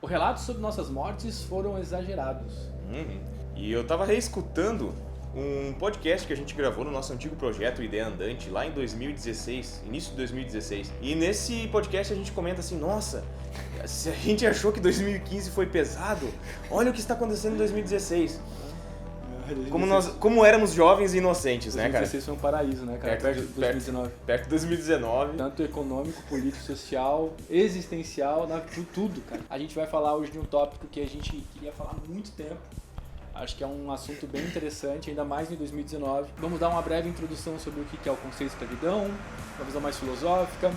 Os relatos sobre nossas mortes foram exagerados. E eu tava reescutando um podcast que a gente gravou no nosso antigo projeto Ideia Andante, lá em 2016, início de 2016. E nesse podcast a gente comenta assim, nossa, se a gente achou que 2015 foi pesado, olha o que está acontecendo em 2016. Como éramos jovens e inocentes, né, cara? 2016 foi um paraíso, né, cara? Perto de 2019. Perto de 2019. Tanto econômico, político, social, existencial, tudo, cara. A gente vai falar hoje de um tópico que a gente queria falar há muito tempo. Acho que é um assunto bem interessante, ainda mais em 2019. Vamos dar uma breve introdução sobre o que é o conceito de escravidão, uma visão mais filosófica.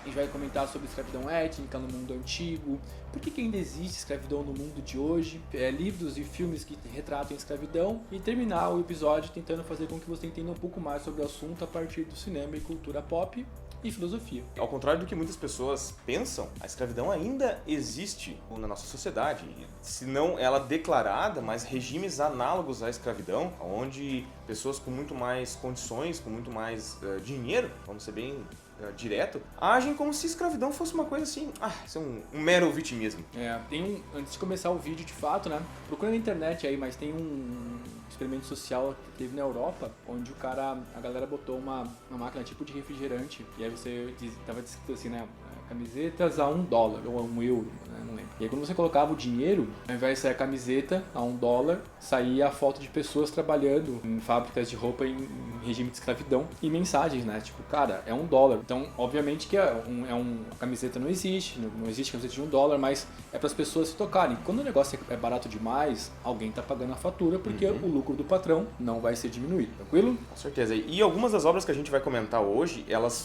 A gente vai comentar sobre escravidão étnica no mundo antigo, por que ainda existe escravidão no mundo de hoje, livros e filmes que retratam a escravidão, e terminar o episódio tentando fazer com que você entenda um pouco mais sobre o assunto a partir do cinema e cultura pop e filosofia. Ao contrário do que muitas pessoas pensam, a escravidão ainda existe na nossa sociedade. Se não ela declarada, mas regimes análogos à escravidão, onde pessoas com muito mais condições, com muito mais dinheiro, vamos ser bem direto, agem como se escravidão fosse uma coisa assim, isso é um mero vitimismo. Antes de começar o vídeo de fato, né, procura na internet aí, mas tem um experimento social que teve na Europa, onde a galera botou uma máquina tipo de refrigerante, e aí tava escrito assim, né, camisetas a $1 ou a €1, né, não lembro. E aí quando você colocava o dinheiro, ao invés de sair a camiseta a $1, saía a foto de pessoas trabalhando em fábricas de roupa em regime de escravidão e mensagens, né, tipo, cara, é $1. Então, obviamente que a camiseta não existe camiseta de $1, mas é para as pessoas se tocarem. Quando o negócio é barato demais, alguém tá pagando a fatura porque o lucro do patrão não vai ser diminuído, tranquilo? Com certeza. E algumas das obras que a gente vai comentar hoje,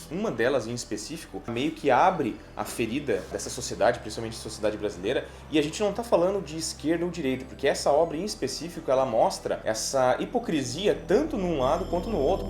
uma delas em específico, meio que abre a ferida dessa sociedade, principalmente a sociedade brasileira, e a gente não tá falando de esquerda ou direita, porque essa obra em específico, ela mostra essa hipocrisia tanto num lado quanto no outro.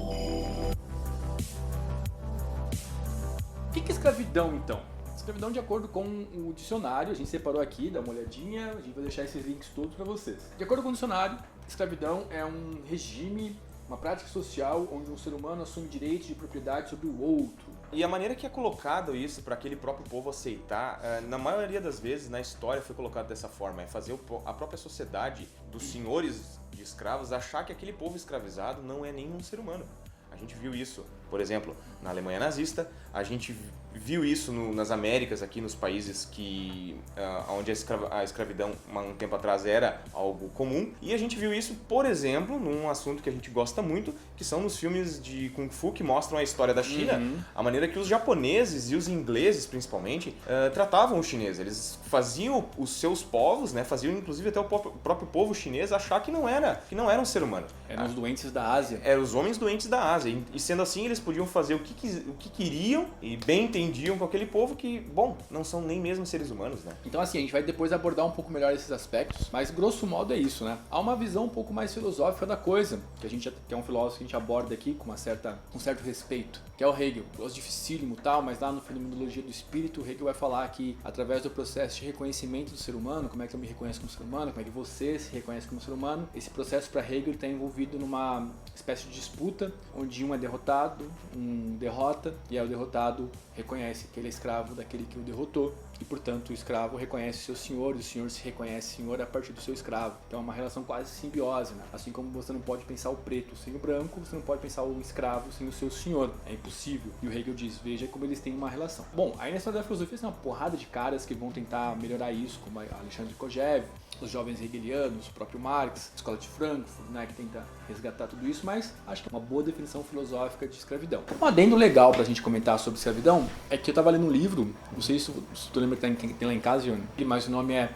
O que é escravidão, então? Escravidão, de acordo com o dicionário, a gente separou aqui, dá uma olhadinha, a gente vai deixar esses links todos para vocês. De acordo com o dicionário, escravidão é um regime, uma prática social onde um ser humano assume direitos de propriedade sobre o outro. E a maneira que é colocado isso para aquele próprio povo aceitar, na maioria das vezes na história foi colocado dessa forma, é fazer a própria sociedade dos senhores de escravos achar que aquele povo escravizado não é nenhum ser humano. A gente viu isso, por exemplo, na Alemanha nazista, a gente viu isso nas Américas, aqui nos países onde a escravidão um tempo atrás era algo comum, e a gente viu isso, por exemplo, num assunto que a gente gosta muito, que são nos filmes de Kung Fu que mostram a história da China, a maneira que os japoneses e os ingleses, principalmente, tratavam os chineses. Eles faziam os seus povos, né, faziam inclusive até o próprio povo chinês achar que não era um ser humano. Eram os doentes da Ásia. Eram os homens doentes da Ásia, e sendo assim eles podiam fazer o que queriam e bem entendiam com aquele povo que, bom, não são nem mesmo seres humanos, né? Então assim, a gente vai depois abordar um pouco melhor esses aspectos, mas grosso modo é isso, né? Há uma visão um pouco mais filosófica da coisa, que é um filósofo que a gente aborda aqui com um certo respeito, que é o Hegel. Filósofo dificílimo e tal, mas lá no Fenomenologia do Espírito, o Hegel vai falar que através do processo de reconhecimento do ser humano, como é que eu me reconheço como ser humano, como é que você se reconhece como ser humano, esse processo para Hegel está envolvido numa espécie de disputa, onde um é derrotado, um derrota, e aí o derrotado reconhece que ele é escravo daquele que o derrotou, e portanto o escravo reconhece seu senhor, e o senhor se reconhece senhor a partir do seu escravo. Então é uma relação quase simbiose, né? Assim como você não pode pensar o preto sem o branco, você não pode pensar o escravo sem o seu senhor. É impossível. E o Hegel diz, veja como eles têm uma relação. Bom, aí na história da filosofia tem uma porrada de caras que vão tentar melhorar isso, como Alexandre Kojève, os jovens hegelianos, o próprio Marx, a Escola de Frankfurt, né, que tenta resgatar tudo isso, mas acho que é uma boa definição filosófica de escravidão. Um adendo legal pra gente comentar sobre escravidão é que eu tava lendo um livro, não sei se tu lembra que tem lá em casa, Johnny, mas o nome é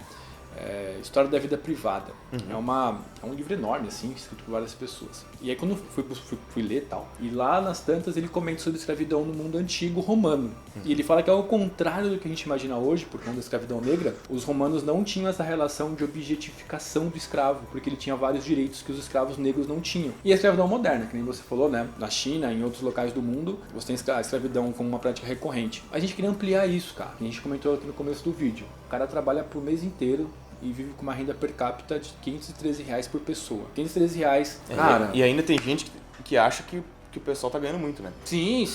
História da Vida Privada. É um livro enorme, assim, escrito por várias pessoas. E aí quando eu fui ler e tal, e lá nas tantas ele comenta sobre escravidão no mundo antigo romano. E ele fala que ao contrário do que a gente imagina hoje, por conta da escravidão negra, os romanos não tinham essa relação de objetificação do escravo, porque ele tinha vários direitos que os escravos negros não tinham. E a escravidão moderna, que nem você falou, né? Na China, em outros locais do mundo, você tem a escravidão como uma prática recorrente. A gente queria ampliar isso, cara. A gente comentou aqui no começo do vídeo. O cara trabalha por mês inteiro e vive com uma renda per capita de R$513 por pessoa. R$513, cara. E ainda tem gente que acha que que o pessoal tá ganhando muito, né? Sim.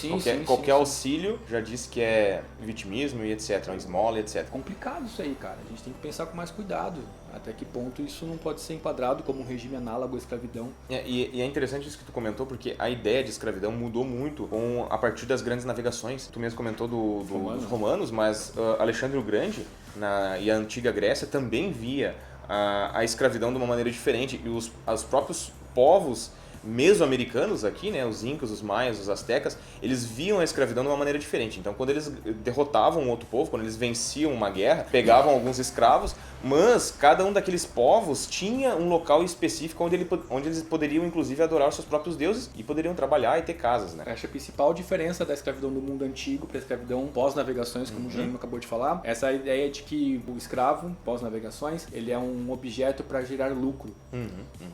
Qualquer auxílio já disse que é vitimismo e etc, uma esmola e etc. Complicado isso aí, cara. A gente tem que pensar com mais cuidado. Até que ponto isso não pode ser enquadrado como um regime análogo à escravidão. E é interessante isso que tu comentou, porque a ideia de escravidão mudou muito a partir das grandes navegações. Tu mesmo comentou dos romanos, mas Alexandre o Grande e a antiga Grécia também via a escravidão de uma maneira diferente. E os próprios povos mesoamericanos aqui, né, os incas, os maias, os astecas, eles viam a escravidão de uma maneira diferente. Então, quando eles derrotavam um outro povo, quando eles venciam uma guerra, pegavam alguns escravos, mas cada um daqueles povos tinha um local específico onde eles poderiam, inclusive, adorar os seus próprios deuses e poderiam trabalhar e ter casas, né? Acho que a principal diferença da escravidão do mundo antigo para a escravidão pós-navegações, como o Jerônimo acabou de falar, essa ideia de que o escravo, pós-navegações, ele é um objeto para gerar lucro.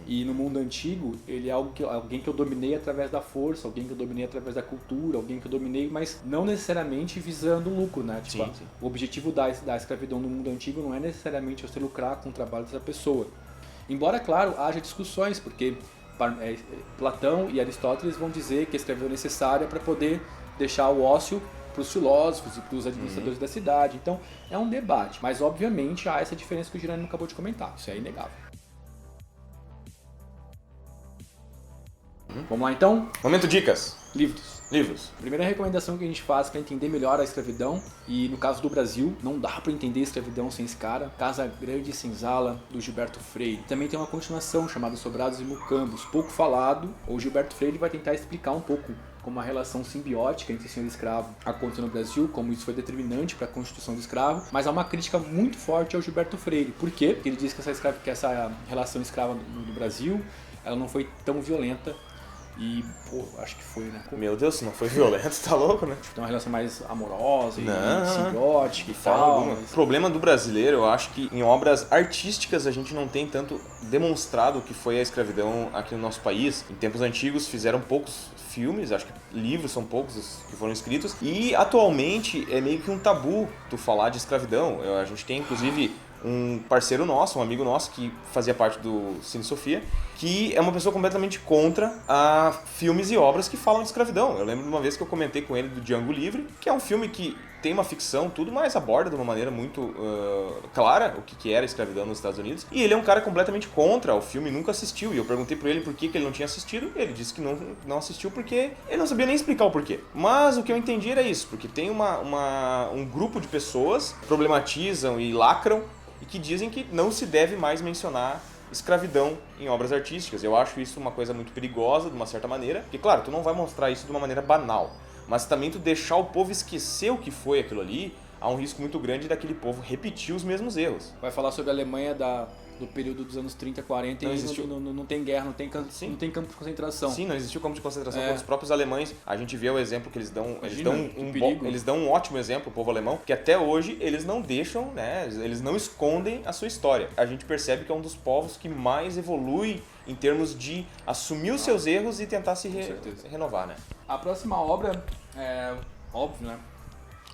E no mundo antigo, ele é alguém que eu dominei através da força, alguém que eu dominei através da cultura, alguém que eu dominei, mas não necessariamente visando lucro, né? Tipo, sim. O objetivo da escravidão no mundo antigo não é necessariamente você lucrar com o trabalho dessa pessoa. Embora, claro, haja discussões, porque Platão e Aristóteles vão dizer que a escravidão é necessária para poder deixar o ócio para os filósofos e para os administradores da cidade. Então, é um debate. Mas, obviamente, há essa diferença que o Jerônimo acabou de comentar. Isso é inegável. Vamos lá, então? Momento dicas. Livros. Livros. Primeira recomendação que a gente faz para entender melhor a escravidão, e no caso do Brasil, não dá para entender a escravidão sem esse cara, Casa Grande e Senzala, do Gilberto Freire. Também tem uma continuação chamada Sobrados e Mucambos, pouco falado. O Gilberto Freire vai tentar explicar um pouco como a relação simbiótica entre senhor e escravo aconteceu no Brasil, como isso foi determinante para a constituição do escravo, mas há uma crítica muito forte ao Gilberto Freire. Por quê? Porque ele diz que essa relação escrava no Brasil, ela não foi tão violenta. E, acho que foi, né? Meu Deus, se não foi violento, tá louco, né? Tem uma relação mais amorosa e simbiótica e tal. Mas... O problema do brasileiro, eu acho que em obras artísticas a gente não tem tanto demonstrado o que foi a escravidão aqui no nosso país. Em tempos antigos fizeram poucos filmes, acho que livros são poucos os que foram escritos. E atualmente é meio que um tabu tu falar de escravidão. A gente tem, inclusive, um parceiro nosso, um amigo nosso que fazia parte do Cine Sofia, que é uma pessoa completamente contra a filmes e obras que falam de escravidão. Eu lembro de uma vez que eu comentei com ele do Django Livre, que é um filme que tem uma ficção, tudo, mas aborda de uma maneira muito clara o que era a escravidão nos Estados Unidos. E ele é um cara completamente contra o filme, nunca assistiu. E eu perguntei pra ele por que ele não tinha assistido. Ele disse que não assistiu porque ele não sabia nem explicar o porquê. Mas o que eu entendi era isso, porque tem um grupo de pessoas que problematizam e lacram e que dizem que não se deve mais mencionar escravidão em obras artísticas. Eu acho isso uma coisa muito perigosa, de uma certa maneira, porque, claro, tu não vai mostrar isso de uma maneira banal, mas também tu deixar o povo esquecer o que foi aquilo ali, há um risco muito grande daquele povo repetir os mesmos erros. Vai falar sobre a Alemanha do período dos anos 30, 40 não tem guerra, não tem campo de concentração. Sim, não existiu campo de concentração com os próprios alemães. A gente vê o exemplo que eles dão, eles dão um ótimo exemplo, o povo alemão, que até hoje eles não deixam, né, eles não escondem a sua história. A gente percebe que é um dos povos que mais evolui em termos de assumir os seus erros e tentar se renovar, né? A próxima obra é óbvio, né?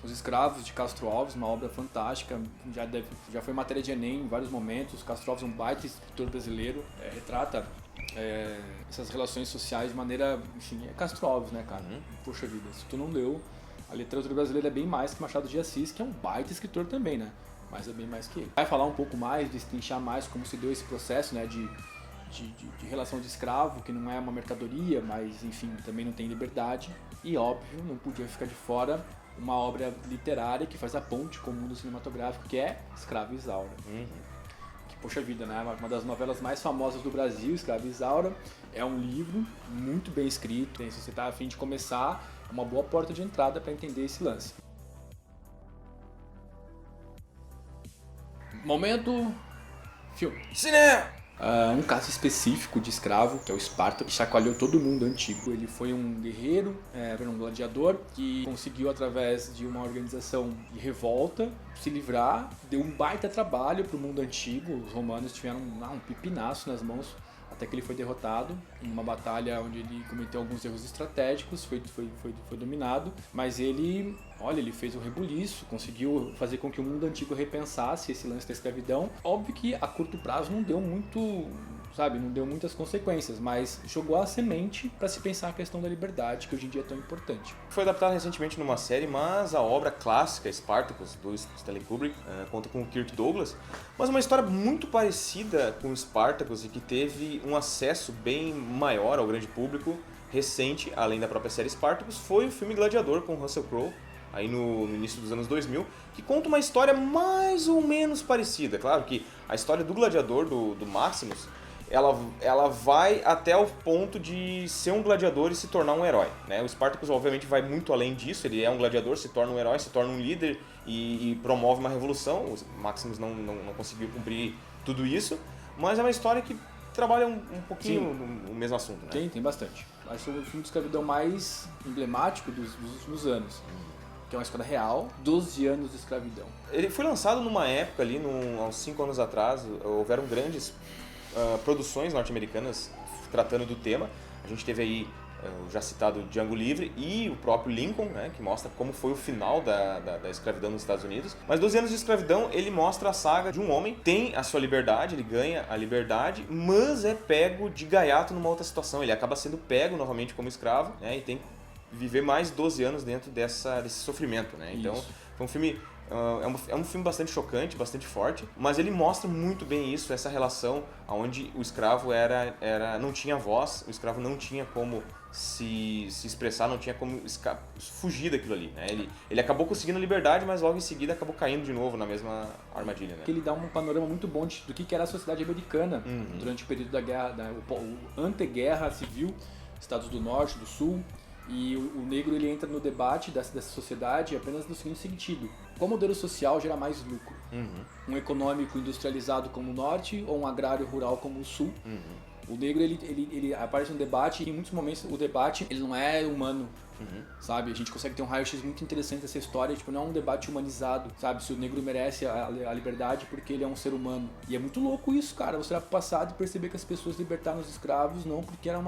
Os Escravos, de Castro Alves, uma obra fantástica, já foi matéria de Enem em vários momentos. Castro Alves é um baita escritor brasileiro, retrata essas relações sociais de maneira, enfim, é Castro Alves, né, cara? Poxa vida, se tu não leu, a literatura brasileira é bem mais que Machado de Assis, que é um baita escritor também, né? Mas é bem mais que ele. Vai falar um pouco mais, destrinchar mais como se deu esse processo, né, de relação de escravo, que não é uma mercadoria, mas, enfim, também não tem liberdade. E, óbvio, não podia ficar de fora uma obra literária que faz a ponte com o mundo cinematográfico, que é Escravo e Isaura. Que, poxa vida, né? Uma das novelas mais famosas do Brasil, Escravo e Isaura, é um livro muito bem escrito. Se você está a fim de começar, é uma boa porta de entrada para entender esse lance. Momento filme. Cinema! Um caso específico de escravo, que é o Esparta, que chacoalhou todo mundo antigo. Ele foi um guerreiro, um gladiador, que conseguiu, através de uma organização de revolta, se livrar. Deu um baita trabalho para o mundo antigo. Os romanos tiveram um pipinaço nas mãos, até que ele foi derrotado em uma batalha onde ele cometeu alguns erros estratégicos, foi dominado, mas ele Olha, ele fez um rebuliço, conseguiu fazer com que o mundo antigo repensasse esse lance da escravidão. Óbvio que a curto prazo não deu muito, sabe, não deu muitas consequências, mas jogou a semente para se pensar a questão da liberdade, que hoje em dia é tão importante. Foi adaptado recentemente numa série, mas a obra clássica, Spartacus, do Stanley Kubrick, conta com o Kirk Douglas, mas uma história muito parecida com Spartacus e que teve um acesso bem maior ao grande público recente, além da própria série Spartacus, foi o filme Gladiador com Russell Crowe, aí no início dos anos 2000, que conta uma história mais ou menos parecida. Claro que a história do gladiador, do Maximus, ela vai até o ponto de ser um gladiador e se tornar um herói, né? O Spartacus obviamente vai muito além disso, ele é um gladiador, se torna um herói, se torna um líder e promove uma revolução. O Maximus não conseguiu cumprir tudo isso, mas é uma história que trabalha um pouquinho no mesmo assunto, né? Tem bastante. Acho que o filme de escravidão mais emblemático dos últimos anos, que é uma história real, 12 anos de escravidão. Ele foi lançado numa época ali, há uns 5 anos atrás, houveram grandes produções norte-americanas tratando do tema. A gente teve aí o já citado Django Livre e o próprio Lincoln, né, que mostra como foi o final da escravidão nos Estados Unidos. Mas 12 anos de escravidão, ele mostra a saga de um homem, tem a sua liberdade, ele ganha a liberdade, mas é pego de gaiato numa outra situação. Ele acaba sendo pego novamente como escravo, né, e tem que viver mais 12 anos dentro desse sofrimento, né? Então, foi um filme... É um filme bastante chocante, bastante forte, mas ele mostra muito bem isso, essa relação onde o escravo não tinha voz, o escravo não tinha como se expressar, não tinha como fugir daquilo ali, né? Ele acabou conseguindo a liberdade, mas logo em seguida acabou caindo de novo na mesma armadilha, né? Ele dá um panorama muito bom do que era a sociedade americana durante o período da guerra, o anteguerra civil, Estados do Norte, do Sul. E o negro ele entra no debate dessa sociedade apenas no seguinte sentido: qual modelo social gera mais lucro? Um econômico industrializado como o Norte ou um agrário rural como o Sul? O negro ele aparece no debate e em muitos momentos o debate ele não é humano, sabe? A gente consegue ter um raio-x muito interessante dessa história, tipo, não é um debate humanizado, sabe? Se o negro merece a liberdade porque ele é um ser humano. E é muito louco isso, cara, você olhar pro passado e perceber que as pessoas libertaram os escravos não porque era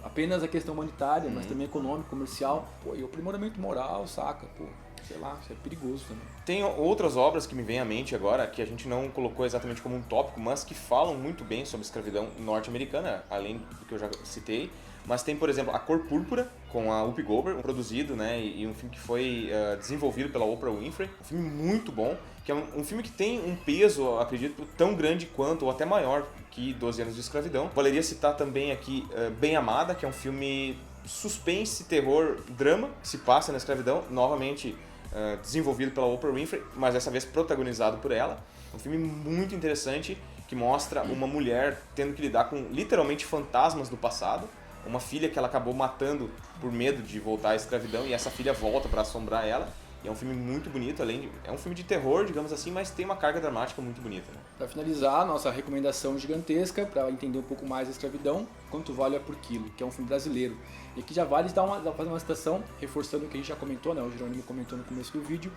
apenas a questão humanitária, mas também econômica, comercial. Pô, e o aprimoramento moral, saca? Pô, sei lá, isso é perigoso também. Tem outras obras que me vêm à mente agora, que a gente não colocou exatamente como um tópico, mas que falam muito bem sobre a escravidão norte-americana, além do que eu já citei. Mas tem, por exemplo, A Cor Púrpura, com a Whoopi Goldberg, produzido, né, e um filme que foi desenvolvido pela Oprah Winfrey. Um filme muito bom, que é um filme que tem um peso, acredito, tão grande quanto, ou até maior que 12 anos de escravidão. Valeria citar também aqui Bem Amada, que é um filme suspense, terror, drama, que se passa na escravidão, novamente desenvolvido pela Oprah Winfrey, mas dessa vez protagonizado por ela. Um filme muito interessante, que mostra uma mulher tendo que lidar com, literalmente, fantasmas do passado. Uma filha que ela acabou matando por medo de voltar à escravidão, e essa filha volta para assombrar ela. E é um filme muito bonito, é um filme de terror, digamos assim, mas tem uma carga dramática muito bonita, né? Para finalizar, nossa recomendação gigantesca para entender um pouco mais a escravidão, Quanto Vale por Quilo, que é um filme brasileiro. E que já vale fazer uma citação, reforçando o que a gente já comentou, né? O Jerônimo comentou no começo do vídeo,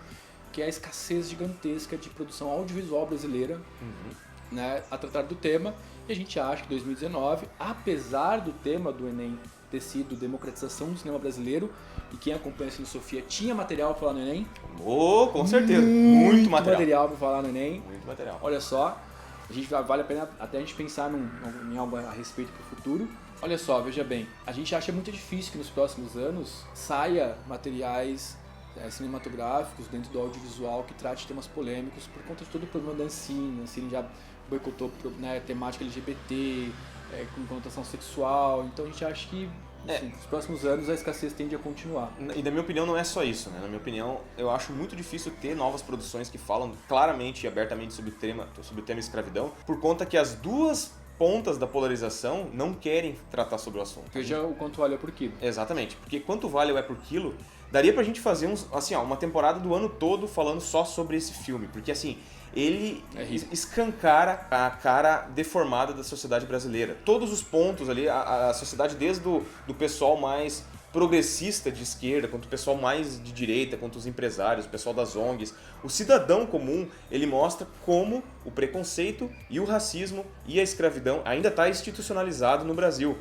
que é a escassez gigantesca de produção audiovisual brasileira, né, a tratar do tema. E a gente acha que 2019, apesar do tema do Enem ter sido democratização do cinema brasileiro, e quem acompanha a Cine Sofia tinha material para falar no Enem. Oh, com certeza. Muito material para falar no Enem. Muito material. Olha só, vale a pena até a gente pensar em algo a respeito para o futuro. Olha só, veja bem, a gente acha muito difícil que nos próximos anos saia materiais cinematográficos dentro do audiovisual que trate temas polêmicos por conta de todo o problema da Ancine. A Ancine já boicotou, né, temática LGBT, com conotação sexual, então a gente acha que nos próximos anos a escassez tende a continuar. E na minha opinião não é só isso, né? Na minha opinião, eu acho muito difícil ter novas produções que falam claramente e abertamente sobre o tema escravidão, por conta que as duas pontas da polarização não querem tratar sobre o assunto. Veja o Quanto Vale por Quilo. Exatamente, porque Quanto Vale por Quilo, daria pra gente fazer uma temporada do ano todo falando só sobre esse filme, porque assim, ele escancara a cara deformada da sociedade brasileira. Todos os pontos ali, a sociedade desde do pessoal mais progressista de esquerda, quanto o pessoal mais de direita, quanto os empresários, o pessoal das ONGs, o cidadão comum, ele mostra como o preconceito e o racismo e a escravidão ainda está institucionalizado no Brasil.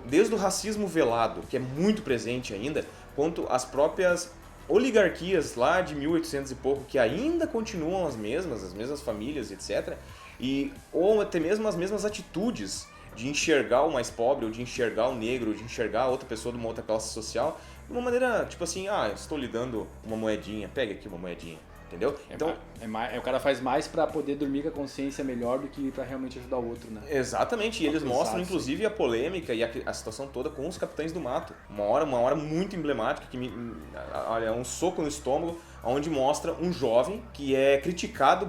Desde o racismo velado, que é muito presente ainda, quanto as próprias oligarquias lá de 1800 e pouco que ainda continuam as mesmas famílias, etc. Ou até mesmo as mesmas atitudes de enxergar o mais pobre, ou de enxergar o negro, ou de enxergar outra pessoa de uma outra classe social, de uma maneira, tipo assim, estou lhe dando uma moedinha, pega aqui uma moedinha, entendeu? Então, o cara faz mais pra poder dormir com a consciência melhor do que pra realmente ajudar o outro, né? Exatamente, e eles mostram inclusive a polêmica e a situação toda com os Capitães do Mato. Uma hora muito emblemática, que olha, um soco no estômago, onde mostra um jovem que é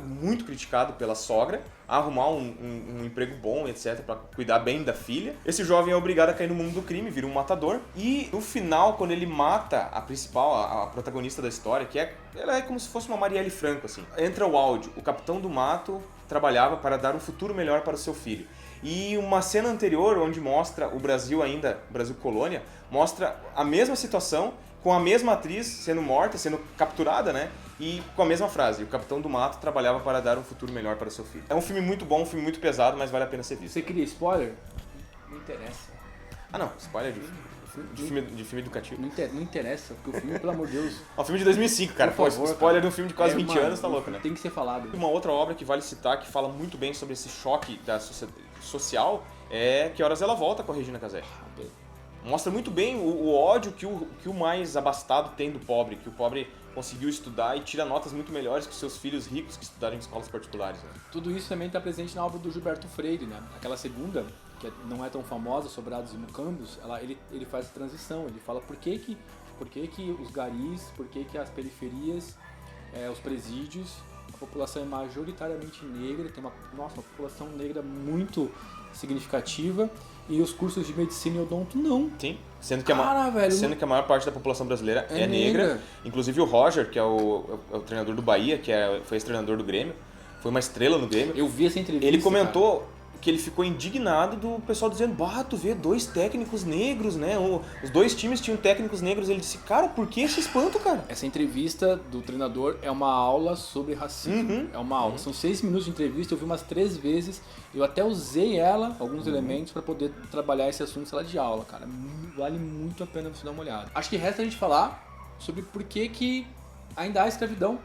muito criticado pela sogra, a arrumar um emprego bom, etc, para cuidar bem da filha. Esse jovem é obrigado a cair no mundo do crime, vira um matador, e no final, quando ele mata a principal, a protagonista da história, ela é como se fosse uma Marielle Franco, assim. Entra o áudio: o Capitão do Mato trabalhava para dar um futuro melhor para o seu filho. E uma cena anterior, onde mostra o Brasil ainda, Brasil colônia, mostra a mesma situação, com a mesma atriz sendo morta, sendo capturada, né? E com a mesma frase: o Capitão do Mato trabalhava para dar um futuro melhor para seu filho. É um filme muito bom, um filme muito pesado, mas vale a pena ser visto. Você queria spoiler? Não interessa. Não, spoiler de filme educativo. Não interessa, porque o filme, pelo amor de Deus... É um filme de 2005, cara. Por favor, spoiler cara. De um filme de quase 20 anos, tá louco, né? Tem que ser falado. Uma outra obra que vale citar, que fala muito bem sobre esse choque da social, é Que Horas Ela Volta, com a Regina Casé. Mostra muito bem o ódio que o mais abastado tem do pobre, que o pobre conseguiu estudar e tira notas muito melhores que os seus filhos ricos que estudaram em escolas particulares. Né? Tudo isso também está presente na obra do Gilberto Freire, né? Aquela segunda, que não é tão famosa, Sobrados e Mucambos, ele faz a transição, ele fala por que os garis, por que as periferias, os presídios, a população é majoritariamente negra, tem uma população negra muito significativa, e os cursos de medicina e odonto não. Sim, sendo que a maior parte da população brasileira é negra. Inclusive o Roger, que é o treinador do Bahia, foi ex-treinador do Grêmio, foi uma estrela no Grêmio. Eu vi essa entrevista. Ele comentou que ele ficou indignado do pessoal dizendo: tu vê 2 técnicos negros, né? Os 2 times tinham técnicos negros. Ele disse: cara, por que esse espanto, cara? Essa entrevista do treinador é uma aula sobre racismo. É uma aula. São 6 minutos de entrevista, eu vi umas 3 vezes. Eu até usei alguns elementos para poder trabalhar esse assunto em sala de aula, cara. Vale muito a pena você dar uma olhada. Acho que resta a gente falar sobre por que ainda há escravidão,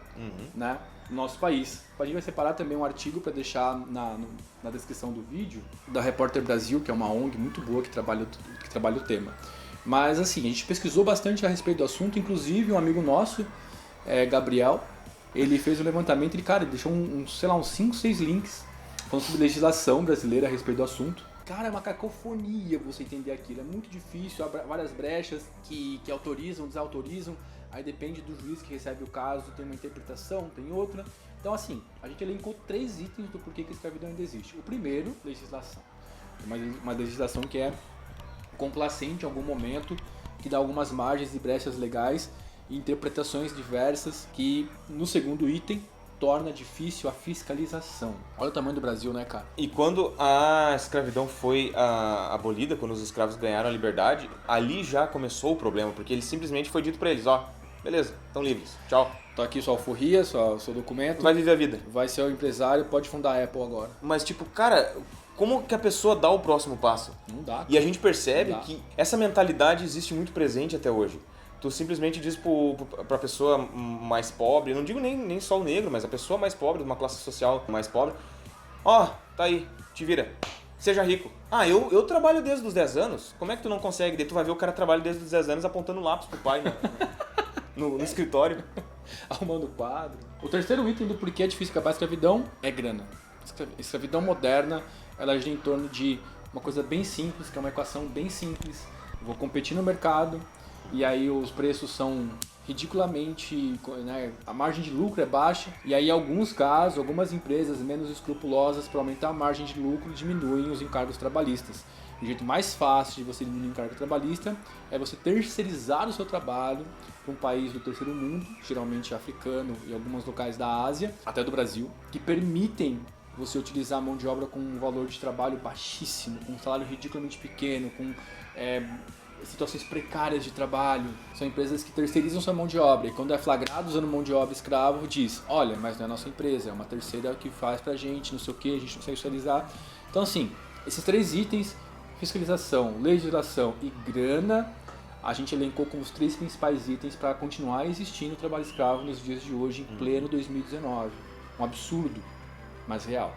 né? No nosso país. A gente vai separar também um artigo para deixar na descrição do vídeo da Repórter Brasil, que é uma ONG muito boa que trabalha o tema. Mas assim, a gente pesquisou bastante a respeito do assunto, inclusive um amigo nosso, Gabriel, ele fez um levantamento, ele deixou uns 5, 6 links falando sobre legislação brasileira a respeito do assunto. Cara, é uma cacofonia você entender aquilo, é muito difícil, há várias brechas que autorizam, desautorizam. Aí depende do juiz que recebe o caso, tem uma interpretação, tem outra. Então assim, a gente elencou 3 itens do porquê que a escravidão ainda existe. O primeiro, legislação. Uma legislação que é complacente em algum momento, que dá algumas margens e brechas legais e interpretações diversas que, no segundo item, torna difícil a fiscalização. Olha o tamanho do Brasil, né, cara? E quando a escravidão foi abolida, quando os escravos ganharam a liberdade, ali já começou o problema, porque ele simplesmente foi dito pra eles: beleza, estão livres, tchau. Tá aqui sua alforria, seu documento. Vai viver a vida. Vai ser o empresário, pode fundar a Apple agora. Mas cara, como que a pessoa dá o próximo passo? Não dá. E a gente percebe que essa mentalidade existe muito presente até hoje. Tu simplesmente diz pra pessoa mais pobre, não digo nem só o negro, mas a pessoa mais pobre, de uma classe social mais pobre: tá aí, te vira, seja rico. Eu trabalho desde os 10 anos, como é que tu não consegue? Daí tu vai ver o cara trabalha desde os 10 anos apontando lápis pro pai, né? no escritório. Arrumando quadro. O terceiro item do porquê é difícil acabar a escravidão é grana. Escravidão moderna, ela gira em torno de uma coisa bem simples, que é uma equação bem simples. Eu vou competir no mercado, e aí os preços são ridiculamente, né, a margem de lucro é baixa, e aí em alguns casos, algumas empresas menos escrupulosas, para aumentar a margem de lucro, diminuem os encargos trabalhistas. O jeito mais fácil de você diminuir o encargo trabalhista é você terceirizar o seu trabalho para um país do terceiro mundo, geralmente africano e alguns locais da Ásia, até do Brasil, que permitem você utilizar a mão de obra com um valor de trabalho baixíssimo, com um salário ridiculamente pequeno, com situações precárias de trabalho. São empresas que terceirizam sua mão de obra, e quando é flagrado usando mão de obra escravo, diz: olha, mas não é nossa empresa, é uma terceira que faz pra gente, não sei o que, a gente não consegue fiscalizar. Então assim, esses 3 itens, fiscalização, legislação e grana, a gente elencou como os 3 principais itens para continuar existindo o trabalho escravo nos dias de hoje, em pleno 2019. Um absurdo, mas real.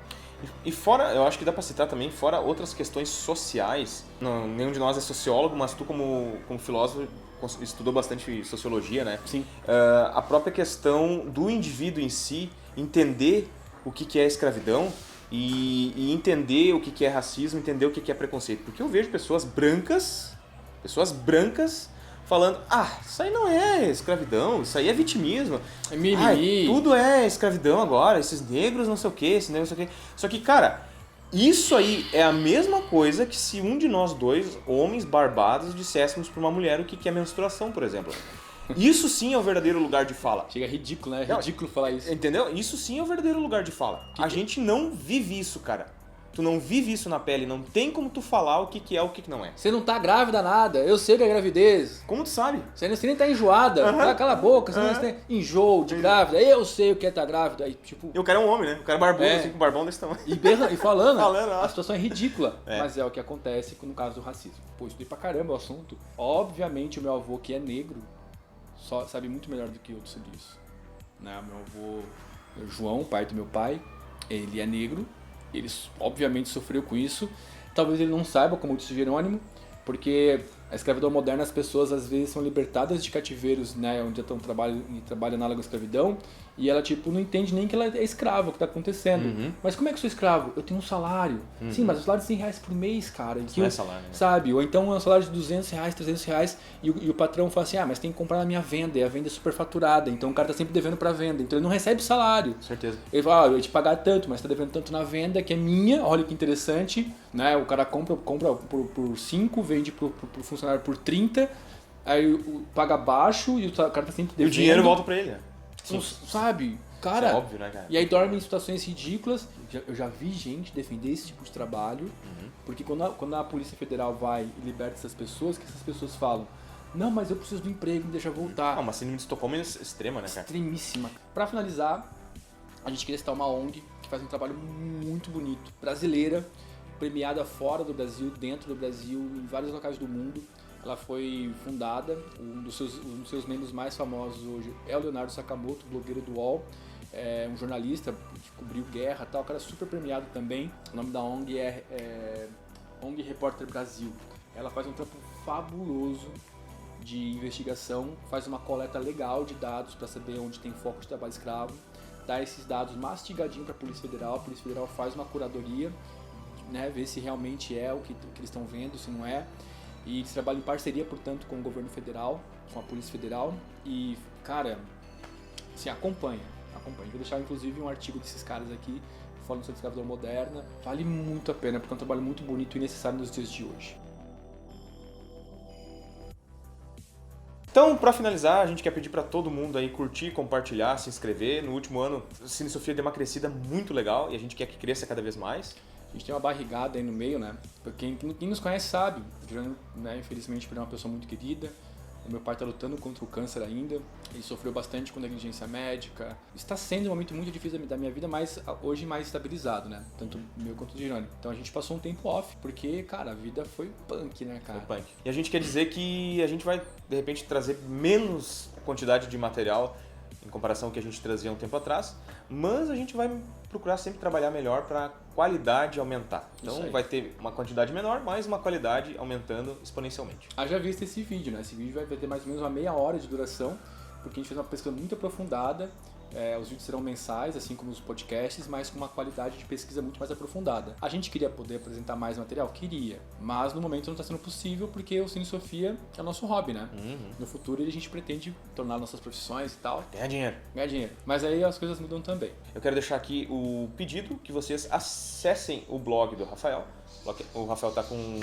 E fora, eu acho que dá pra citar também, fora outras questões sociais, nenhum de nós é sociólogo, mas tu como filósofo estudou bastante sociologia, né? Sim. A própria questão do indivíduo em si, entender o que é escravidão e entender o que é racismo, entender o que é preconceito. Porque eu vejo pessoas brancas falando, isso aí não é escravidão, isso aí é vitimismo. É mimimi. Tudo é escravidão agora, esses negros não sei o que, esses negros não sei o que. Só que, cara, isso aí é a mesma coisa que se um de nós dois, homens barbados, disséssemos pra uma mulher o que é menstruação, por exemplo. Isso sim é o verdadeiro lugar de fala. Chega ridículo, né? É ridículo falar isso. Entendeu? Isso sim é o verdadeiro lugar de fala. A gente não vive isso, cara. Tu não vive isso na pele, não tem como tu falar o que é o que não é. Você não tá grávida nada, eu sei que é gravidez. Como tu sabe? Você nem tá enjoada, cala a boca, você não tem enjoo de grávida, eu sei o que é tá grávida. Aí, tipo... E o cara é um homem, né? O cara é barbudo, assim, com barbão desse tamanho. E falando, Falando, a situação é ridícula, mas é o que acontece no caso do racismo. Pô, estudei pra caramba o assunto. Obviamente o meu avô, que é negro, só sabe muito melhor do que eu sobre isso. Né? Meu avô, João, pai do meu pai, ele é negro. Ele obviamente sofreu com isso. Talvez ele não saiba, como disse Jerônimo, porque a escravidão moderna, as pessoas às vezes são libertadas de cativeiros, né, onde estão trabalho análogo à escravidão, e ela tipo não entende nem que ela é escrava, o que está acontecendo. Mas como é que eu sou escravo? Eu tenho um salário. Sim, mas o salário de R$100 por mês, cara. Isso não é salário, né? Sabe? Ou então é um salário de R$200, R$300, e o patrão fala assim, mas tem que comprar na minha venda, e a venda é superfaturada, então o cara está sempre devendo para venda, então ele não recebe salário. Certeza. Ele fala, eu ia te pagar tanto, mas está devendo tanto na venda, que é minha, olha que interessante, né? O cara compra por 5, vende pro funcionário por 30, aí paga baixo e o cara tá sempre devendo. E o dinheiro volta pra ele, né? Não, sabe? Cara, isso é óbvio, né, cara? E aí dorme em situações ridículas. Eu já vi gente defender esse tipo de trabalho, porque quando a Polícia Federal vai e liberta essas pessoas, que essas pessoas falam, não, mas eu preciso do emprego, me deixa voltar. Uma síndrome de Estocolmo extrema, né, cara? Extremíssima. Pra finalizar, a gente queria citar uma ONG que faz um trabalho muito bonito, brasileira, premiada fora do Brasil, dentro do Brasil, em vários locais do mundo. Ela foi fundada, um dos seus membros mais famosos hoje é o Leonardo Sakamoto, blogueiro do UOL, é um jornalista que cobriu guerra e tal, o cara é super premiado também. O nome da ONG é ONG Repórter Brasil. Ela faz um trampo fabuloso de investigação, faz uma coleta legal de dados para saber onde tem foco de trabalho escravo, dá esses dados mastigadinho para a Polícia Federal faz uma curadoria, né, ver se realmente é o que eles estão vendo, se não é. E eles trabalham em parceria, portanto, com o governo federal, com a Polícia Federal. E, cara, assim, acompanha. Vou deixar, inclusive, um artigo desses caras aqui, falando sobre escravidão moderna. Vale muito a pena, porque é um trabalho muito bonito e necessário nos dias de hoje. Então, pra finalizar, a gente quer pedir pra todo mundo aí curtir, compartilhar, se inscrever. No último ano, o Cine Sofia deu uma crescida muito legal e a gente quer que cresça cada vez mais. A gente tem uma barrigada aí no meio, né? Quem nos conhece sabe. O Juliano, né, infelizmente, perdeu uma pessoa muito querida. O meu pai está lutando contra o câncer ainda. Ele sofreu bastante com negligência médica. Está sendo um momento muito difícil da minha vida, mas hoje mais estabilizado, né? Tanto o meu quanto o Jerônimo. Então a gente passou um tempo off, porque, cara, a vida foi punk, né, cara? Foi punk. E a gente quer dizer que a gente vai, de repente, trazer menos quantidade de material em comparação ao que a gente trazia um tempo atrás, mas a gente vai procurar sempre trabalhar melhor para a qualidade aumentar. Então vai ter uma quantidade menor, mas uma qualidade aumentando exponencialmente. Haja visto esse vídeo, né? Esse vídeo vai ter mais ou menos uma meia hora de duração, porque a gente fez uma pesquisa muito aprofundada. Os vídeos serão mensais, assim como os podcasts, mas com uma qualidade de pesquisa muito mais aprofundada. A gente queria poder apresentar mais material? Queria, mas no momento não está sendo possível porque o Cine Sofia é o nosso hobby, né? No futuro a gente pretende tornar nossas profissões e tal. Ganhar dinheiro. Mas aí as coisas mudam também. Eu quero deixar aqui o pedido que vocês acessem o blog do Rafael. O Rafael tá com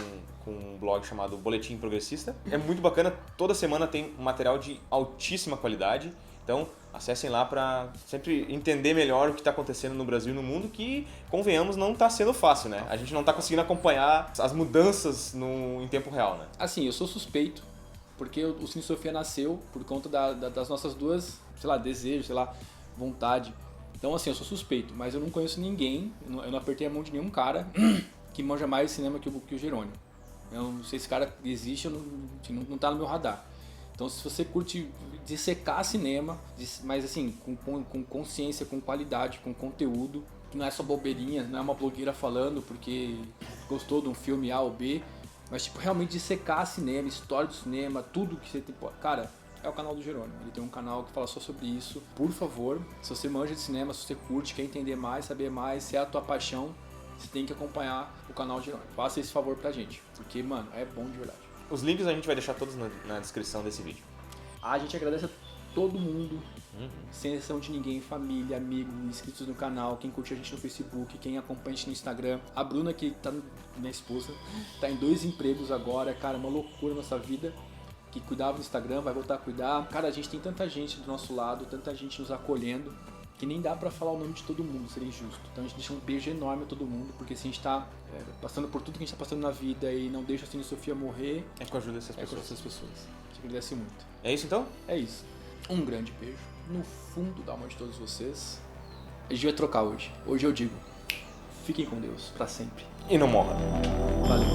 um blog chamado Boletim Progressista. É muito bacana, toda semana tem material de altíssima qualidade. Então, acessem lá para sempre entender melhor o que está acontecendo no Brasil e no mundo, que, convenhamos, não está sendo fácil, né? A gente não está conseguindo acompanhar as mudanças em tempo real, né? Assim, eu sou suspeito, porque o Cine Sofia nasceu por conta das nossas duas, desejos, vontade. Então, assim, eu sou suspeito, mas eu não conheço ninguém, eu não apertei a mão de nenhum cara que manja mais cinema que o Jerônimo. Eu não sei se esse cara existe, não tá no meu radar. Então, se você curte dissecar cinema, mas assim, com consciência, com qualidade, com conteúdo, que não é só bobeirinha, não é uma blogueira falando porque gostou de um filme A ou B, mas tipo, realmente dissecar cinema, história do cinema, tudo que você tem. Cara, é o canal do Jerônimo. Ele tem um canal que fala só sobre isso. Por favor, se você manja de cinema, se você curte, quer entender mais, saber mais, se é a tua paixão, você tem que acompanhar o canal do Jerônimo. Faça esse favor pra gente, porque, mano, é bom de verdade. Os links a gente vai deixar todos na descrição desse vídeo. A gente agradece a todo mundo, sem exceção de ninguém, família, amigo, inscritos no canal, quem curte a gente no Facebook, quem acompanha a gente no Instagram. A Bruna, que tá, minha esposa, tá em 2 empregos agora, cara, uma loucura nessa vida. Que cuidava do Instagram, vai voltar a cuidar. Cara, a gente tem tanta gente do nosso lado, tanta gente nos acolhendo, que nem dá pra falar o nome de todo mundo, seria injusto. Então a gente deixa um beijo enorme a todo mundo, porque se a gente tá passando por tudo que a gente tá passando na vida e não deixa a Cine Sofia morrer, É com a ajuda dessas pessoas. essas pessoas. A gente agradece muito. É isso então? É isso. Um grande beijo no fundo da alma de todos vocês. A gente vai trocar hoje. Hoje eu digo, fiquem com Deus, pra sempre. E não morra. Valeu.